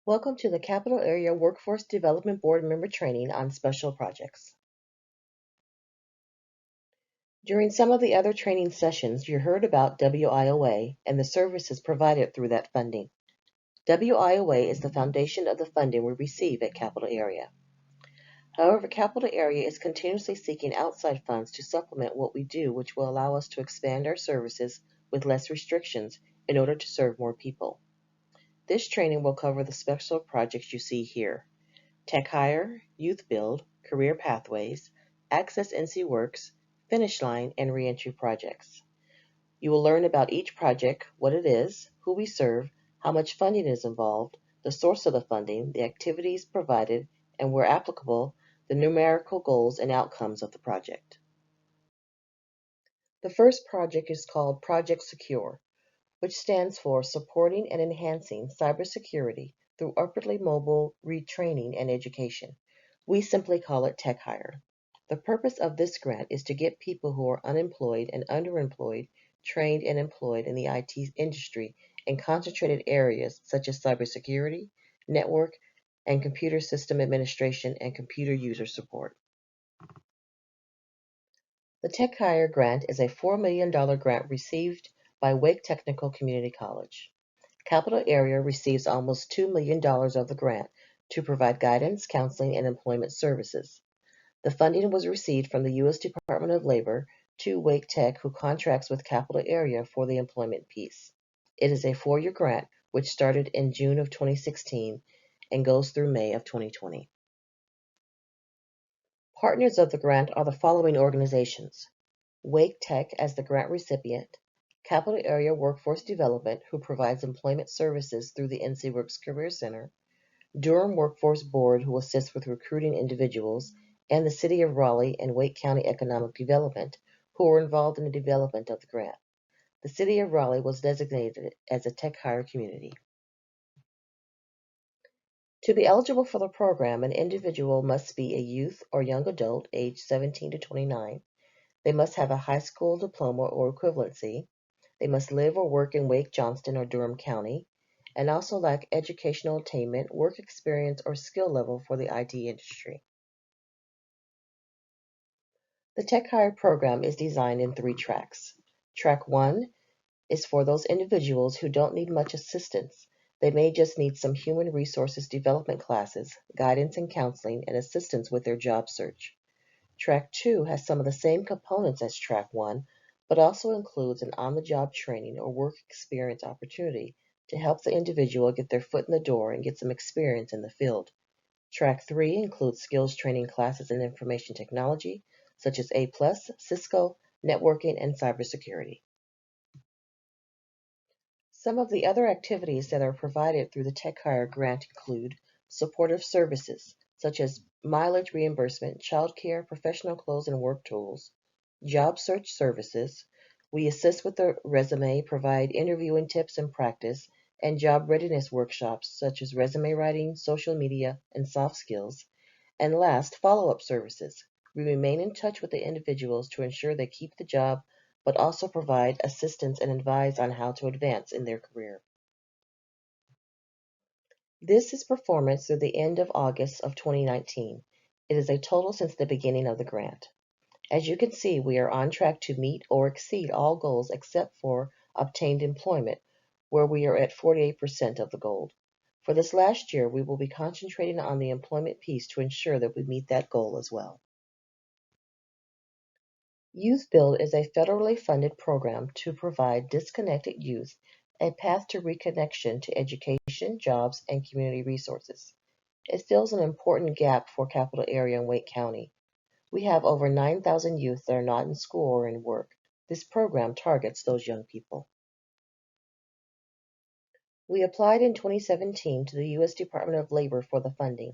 Welcome to the Capital Area Workforce Development Board member training on special projects. During some of the other training sessions, you heard about WIOA and the services provided through that funding. WIOA is the foundation of the funding we receive at Capital Area. However, Capital Area is continuously seeking outside funds to supplement what we do, which will allow us to expand our services with less restrictions in order to serve more people. This training will cover the special projects you see here: Tech Hire, Youth Build, Career Pathways, Access NCWorks, Finish Line, and Reentry projects. You will learn about each project, what it is, who we serve, how much funding is involved, the source of the funding, the activities provided, and where applicable, the numerical goals and outcomes of the project. The first project is called Project Secure, which stands for Supporting and Enhancing Cybersecurity through Upwardly Mobile Retraining and Education. We simply call it Tech Hire. The purpose of this grant is to get people who are unemployed and underemployed trained and employed in the IT industry in concentrated areas such as cybersecurity, network, and computer system administration and computer user support. The Tech Hire grant is a $4 million grant received by Wake Technical Community College. Capital Area receives almost $2 million of the grant to provide guidance, counseling, and employment services. The funding was received from the U.S. Department of Labor to Wake Tech, who contracts with Capital Area for the employment piece. It is a 4-year grant which started in June of 2016 and goes through May of 2020. Partners of the grant are the following organizations: Wake Tech as the grant recipient, Capital Area Workforce Development, who provides employment services through the NCWorks Career Center, Durham Workforce Board, who assists with recruiting individuals, and the City of Raleigh and Wake County Economic Development, who were involved in the development of the grant. The City of Raleigh was designated as a Tech Hire community. To be eligible for the program, an individual must be a youth or young adult aged 17 to 29. They must have a high school diploma or equivalency. They must live or work in Wake, Johnston, or Durham County, and also lack educational attainment, work experience, or skill level for the IT industry. The Tech Hire program is designed in 3 tracks. Track 1 is for those individuals who don't need much assistance. They may just need some human resources development classes, guidance and counseling, and assistance with their job search. Track 2 has some of the same components as Track 1, but also includes an on-the-job training or work experience opportunity to help the individual get their foot in the door and get some experience in the field. Track 3 includes skills training classes in information technology, such as A+, Cisco, networking, and cybersecurity. Some of the other activities that are provided through the Tech Hire grant include supportive services, such as mileage reimbursement, childcare, professional clothes and work tools, job search services. We assist with the resume, provide interviewing tips and practice, and job readiness workshops such as resume writing, social media, and soft skills. And last, follow-up services. We remain in touch with the individuals to ensure they keep the job, but also provide assistance and advise on how to advance in their career. This is performance through the end of August of 2019. It is a total since the beginning of the grant. As you can see, we are on track to meet or exceed all goals except for obtained employment, where we are at 48% of the goal. For this last year, we will be concentrating on the employment piece to ensure that we meet that goal as well. Youth Build is a federally funded program to provide disconnected youth a path to reconnection to education, jobs, and community resources. It fills an important gap for Capital Area and Wake County. We have over 9,000 youth that are not in school or in work. This program targets those young people. We applied in 2017 to the U.S. Department of Labor for the funding.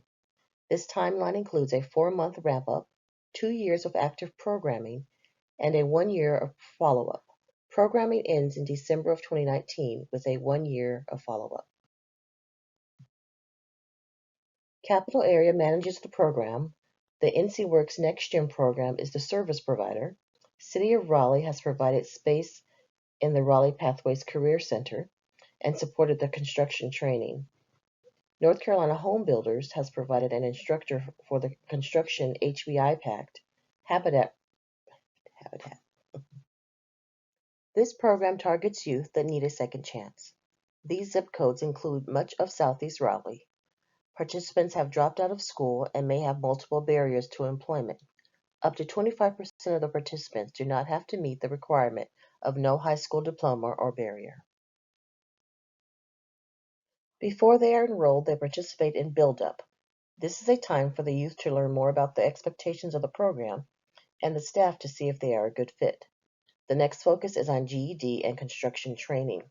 This timeline includes a 4-month ramp-up, 2 years of active programming, and a 1 year of follow-up. Programming ends in December of 2019 with a 1 year of follow-up. Capital Area manages the program. The NCWorks NextGen program is the service provider. City of Raleigh has provided space in the Raleigh Pathways Career Center and supported the construction training. North Carolina Home Builders has provided an instructor for the Construction HBI Pact Habitat. This program targets youth that need a second chance. These zip codes include much of Southeast Raleigh. Participants have dropped out of school and may have multiple barriers to employment. Up to 25% of the participants do not have to meet the requirement of no high school diploma or barrier. Before they are enrolled, they participate in Build Up. This is a time for the youth to learn more about the expectations of the program and the staff to see if they are a good fit. The next focus is on GED and construction training.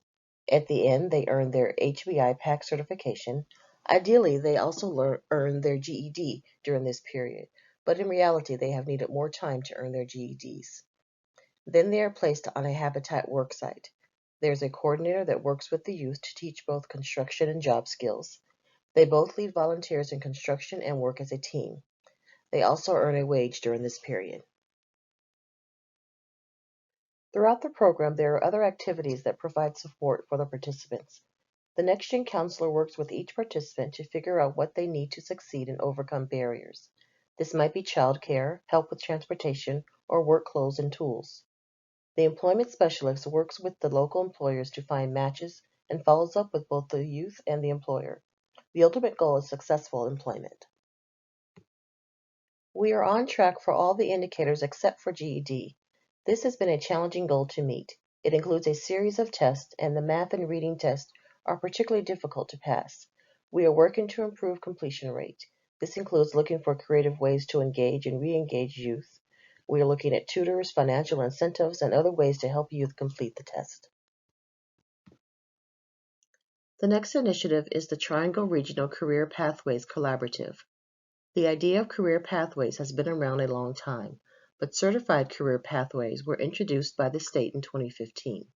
At the end, they earn their HBI PAC certification. Ideally, they also earn their GED during this period, but in reality, they have needed more time to earn their GEDs. Then they are placed on a Habitat worksite. There's a coordinator that works with the youth to teach both construction and job skills. They both lead volunteers in construction and work as a team. They also earn a wage during this period. Throughout the program, there are other activities that provide support for the participants. The Next Gen counselor works with each participant to figure out what they need to succeed and overcome barriers. This might be childcare, help with transportation, or work clothes and tools. The employment specialist works with the local employers to find matches and follows up with both the youth and the employer. The ultimate goal is successful employment. We are on track for all the indicators except for GED. This has been a challenging goal to meet. It includes a series of tests, and the math and reading tests are particularly difficult to pass. We are working to improve completion rate. This includes looking for creative ways to engage and re-engage youth. We are looking at tutors, financial incentives, and other ways to help youth complete the test. The next initiative is the Triangle Regional Career Pathways Collaborative. The idea of career pathways has been around a long time, but certified career pathways were introduced by the state in 2015.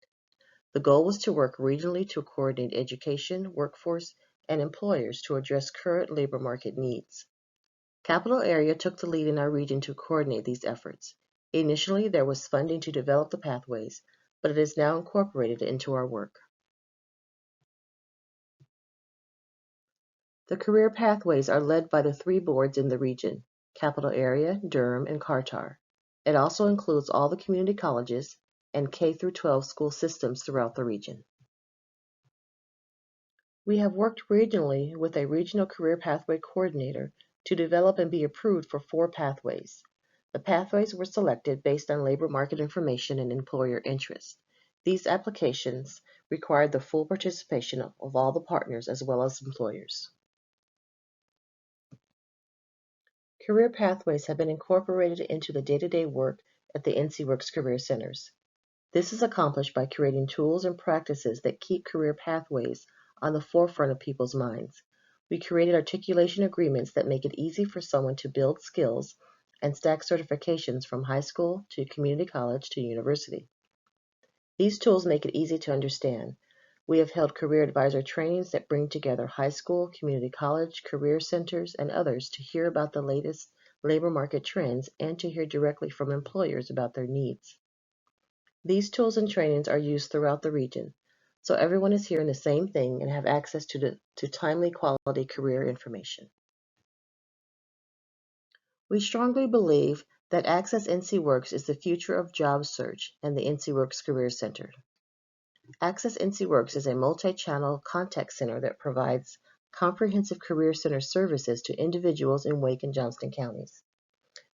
The goal was to work regionally to coordinate education, workforce, and employers to address current labor market needs. Capital Area took the lead in our region to coordinate these efforts. Initially, there was funding to develop the pathways, but it is now incorporated into our work. The career pathways are led by the three boards in the region: Capital Area, Durham, and Carter. It also includes all the community colleges and K-12 school systems throughout the region. We have worked regionally with a regional career pathway coordinator to develop and be approved for 4 pathways. The pathways were selected based on labor market information and employer interest. These applications required the full participation of all the partners as well as employers. Career pathways have been incorporated into the day-to-day work at the NCWorks Career Centers. This is accomplished by creating tools and practices that keep career pathways on the forefront of people's minds. We created articulation agreements that make it easy for someone to build skills and stack certifications from high school to community college to university. These tools make it easy to understand. We have held career advisor trainings that bring together high school, community college, career centers, and others to hear about the latest labor market trends and to hear directly from employers about their needs. These tools and trainings are used throughout the region, so everyone is hearing the same thing and have access to timely quality career information. We strongly believe that Access NCWorks is the future of job search and the NCWorks Career Center. Access NCWorks is a multi-channel contact center that provides comprehensive career center services to individuals in Wake and Johnston counties.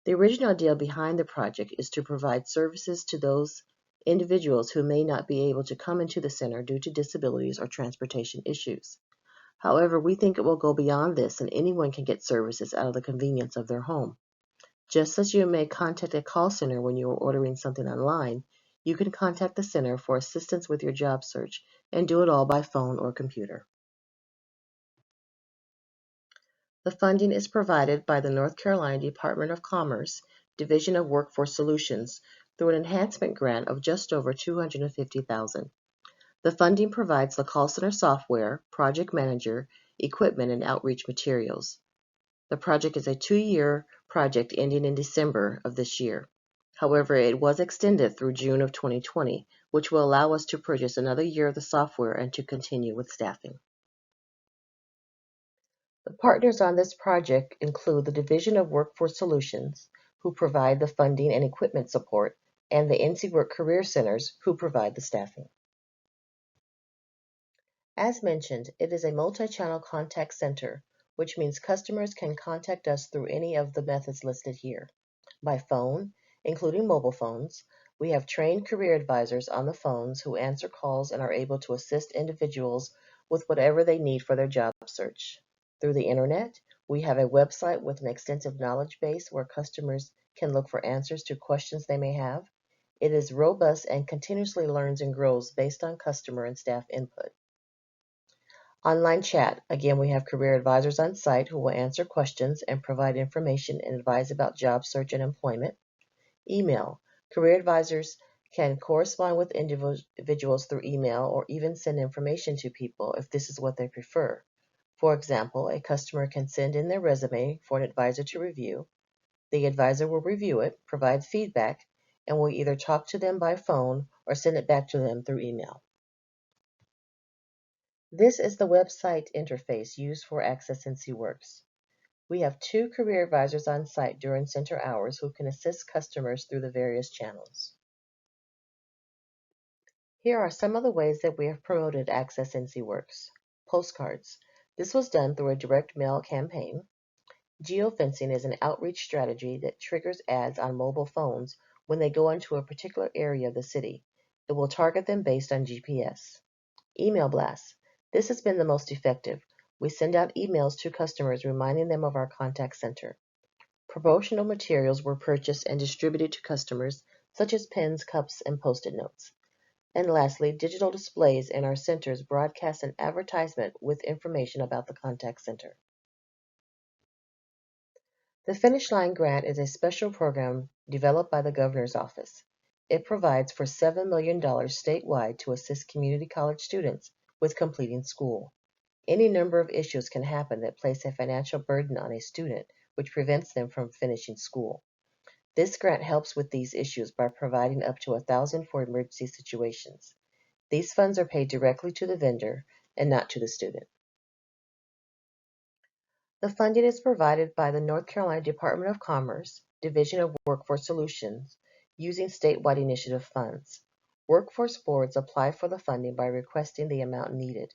The original idea behind the project is to provide services to those individuals who may not be able to come into the center due to disabilities or transportation issues. However, we think it will go beyond this and anyone can get services out of the convenience of their home. Just as you may contact a call center when you are ordering something online, you can contact the center for assistance with your job search and do it all by phone or computer. The funding is provided by the North Carolina Department of Commerce, Division of Workforce Solutions, through an enhancement grant of just over $250,000. The funding provides the call center software, project manager, equipment, and outreach materials. The project is a 2-year project ending in December of this year. However, it was extended through June of 2020, which will allow us to purchase another year of the software and to continue with staffing. The partners on this project include the Division of Workforce Solutions, who provide the funding and equipment support, and the NCWorks Career Centers, who provide the staffing. As mentioned, it is a multi-channel contact center, which means customers can contact us through any of the methods listed here. By phone, including mobile phones, we have trained career advisors on the phones who answer calls and are able to assist individuals with whatever they need for their job search. Through the internet, we have a website with an extensive knowledge base where customers can look for answers to questions they may have. It is robust and continuously learns and grows based on customer and staff input. Online chat. Again, we have career advisors on site who will answer questions and provide information and advise about job search and employment. Email. Career advisors can correspond with individuals through email or even send information to people if this is what they prefer. For example, a customer can send in their resume for an advisor to review. The advisor will review it, provide feedback, and will either talk to them by phone or send it back to them through email. This is the website interface used for Access NCWorks. We have 2 career advisors on site during center hours who can assist customers through the various channels. Here are some of the ways that we have promoted Access NCWorks. Postcards. This was done through a direct mail campaign. Geofencing is an outreach strategy that triggers ads on mobile phones when they go into a particular area of the city. It will target them based on GPS. Email blasts. This has been the most effective. We send out emails to customers reminding them of our contact center. Promotional materials were purchased and distributed to customers, such as pens, cups, and Post-it notes. And lastly, digital displays in our centers broadcast an advertisement with information about the contact center. The Finish Line Grant is a special program developed by the Governor's Office. It provides for $7 million statewide to assist community college students with completing school. Any number of issues can happen that place a financial burden on a student, which prevents them from finishing school. This grant helps with these issues by providing up to $1,000 for emergency situations. These funds are paid directly to the vendor and not to the student. The funding is provided by the North Carolina Department of Commerce, Division of Workforce Solutions, using statewide initiative funds. Workforce boards apply for the funding by requesting the amount needed.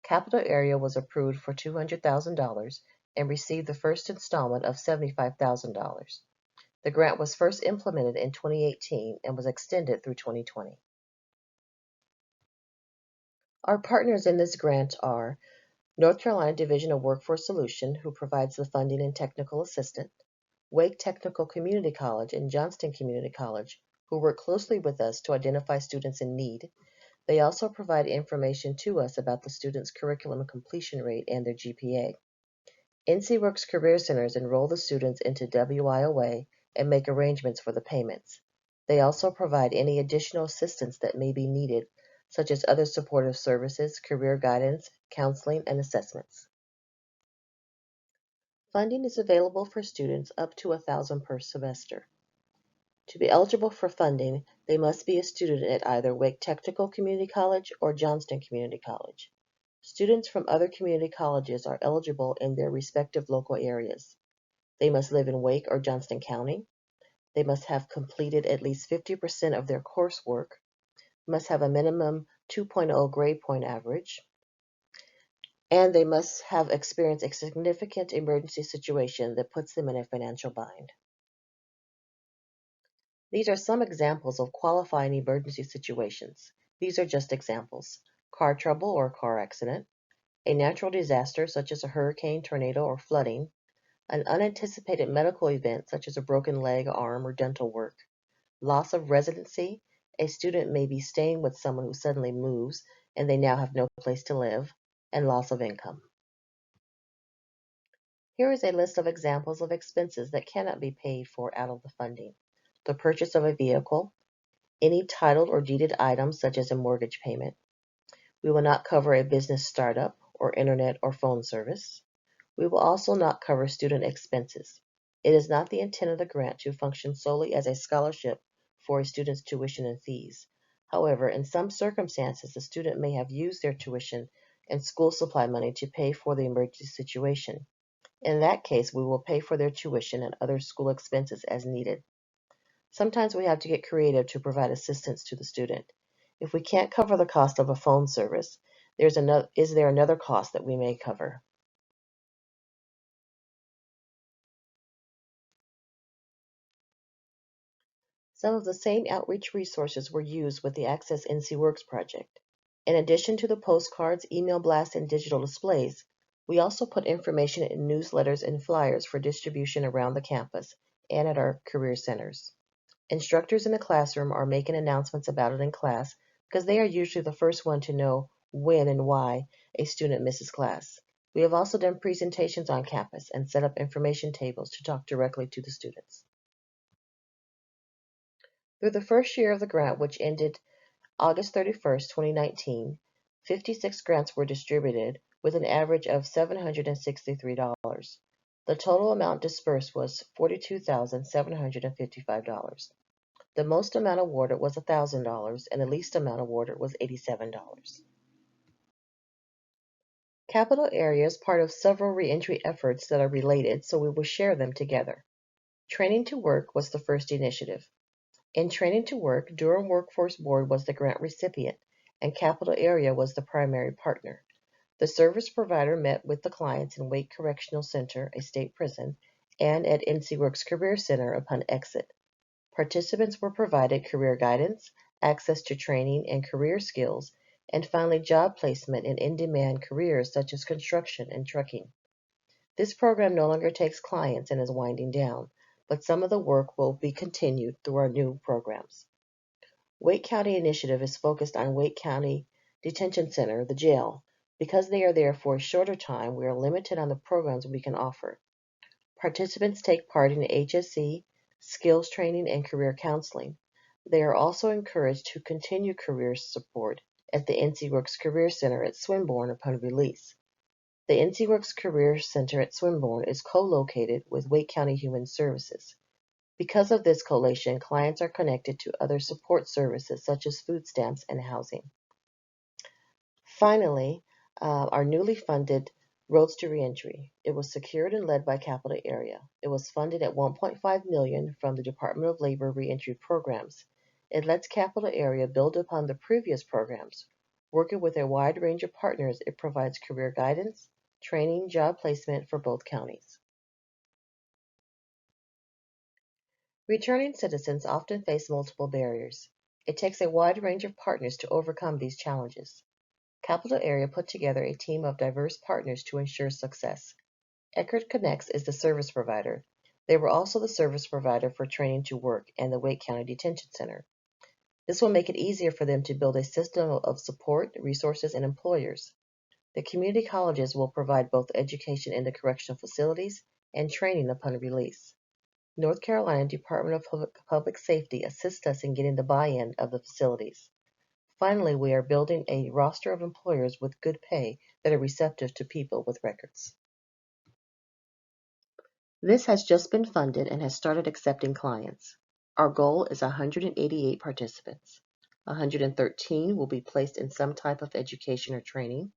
Capital Area was approved for $200,000 and received the first installment of $75,000. The grant was first implemented in 2018 and was extended through 2020. Our partners in this grant are North Carolina Division of Workforce Solutions, who provides the funding and technical assistance, Wake Technical Community College and Johnston Community College, who work closely with us to identify students in need. They also provide information to us about the students' curriculum completion rate and their GPA. NCWorks Career Centers enroll the students into WIOA and make arrangements for the payments. They also provide any additional assistance that may be needed, such as other supportive services, career guidance, counseling, and assessments. Funding is available for students up to $1,000 per semester. To be eligible for funding, they must be a student at either Wake Technical Community College or Johnston Community College. Students from other community colleges are eligible in their respective local areas. They must live in Wake or Johnston County. They must have completed at least 50% of their coursework, must have a minimum 2.0 grade point average, and they must have experienced a significant emergency situation that puts them in a financial bind. These are some examples of qualifying emergency situations. These are just examples. Car trouble or car accident, a natural disaster such as a hurricane, tornado, or flooding, an unanticipated medical event such as a broken leg, arm, or dental work, loss of residency, a student may be staying with someone who suddenly moves and they now have no place to live, and loss of income. Here is a list of examples of expenses that cannot be paid for out of the funding. The purchase of a vehicle, any titled or deeded items such as a mortgage payment. We will not cover a business startup or internet or phone service. We will also not cover student expenses. It is not the intent of the grant to function solely as a scholarship for a student's tuition and fees. However, in some circumstances, the student may have used their tuition and school supply money to pay for the emergency situation. In that case, we will pay for their tuition and other school expenses as needed. Sometimes we have to get creative to provide assistance to the student. If we can't cover the cost of a phone service, is there another cost that we may cover? Some of the same outreach resources were used with the Access NCWorks project. In addition to the postcards, email blasts, and digital displays, we also put information in newsletters and flyers for distribution around the campus and at our career centers. Instructors in the classroom are making announcements about it in class because they are usually the first one to know when and why a student misses class. We have also done presentations on campus and set up information tables to talk directly to the students. Through the first year of the grant, which ended August 31st, 2019, 56 grants were distributed with an average of $763. The total amount dispersed was $42,755. The most amount awarded was $1,000 and the least amount awarded was $87. Capital Area is part of several reentry efforts that are related, so we will share them together. Training to Work was the first initiative. In Training to Work, Durham Workforce Board was the grant recipient, and Capital Area was the primary partner. The service provider met with the clients in Wake Correctional Center, a state prison, and at NCWorks Career Center upon exit. Participants were provided career guidance, access to training and career skills, and finally job placement in in-demand careers such as construction and trucking. This program no longer takes clients and is winding down, but some of the work will be continued through our new programs. Wake County Initiative is focused on Wake County Detention Center, the jail. Because they are there for a shorter time, we are limited on the programs we can offer. Participants take part in HSE, skills training, and career counseling. They are also encouraged to continue career support at the NCWorks Career Center at Swinburne upon release. The NCWorks Career Center at Swinburne is co-located with Wake County Human Services. Because of this collation, clients are connected to other support services such as food stamps and housing. Finally, our newly funded Roads to Reentry. It was secured and led by Capital Area. It was funded at $1.5 million from the Department of Labor Reentry programs. It lets Capital Area build upon the previous programs. Working with a wide range of partners, it provides career guidance, training, job placement for both counties. Returning citizens often face multiple barriers. It takes a wide range of partners to overcome these challenges. Capital Area put together a team of diverse partners to ensure success. Eckerd Connects is the service provider. They were also the service provider for Training to Work and the Wake County Detention Center. This will make it easier for them to build a system of support, resources, and employers. The community colleges will provide both education in the correctional facilities and training upon release. North Carolina Department of Public Safety assists us in getting the buy-in of the facilities. Finally, we are building a roster of employers with good pay that are receptive to people with records. This has just been funded and has started accepting clients. Our goal is 188 participants. 113 will be placed in some type of education or training.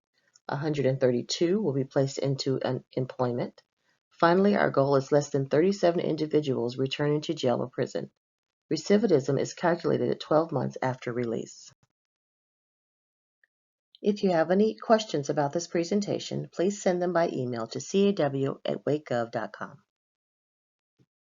132 will be placed into employment. Finally, our goal is less than 37 individuals returning to jail or prison. Recidivism is calculated at 12 months after release. If you have any questions about this presentation, please send them by email to caw@wakegov.com.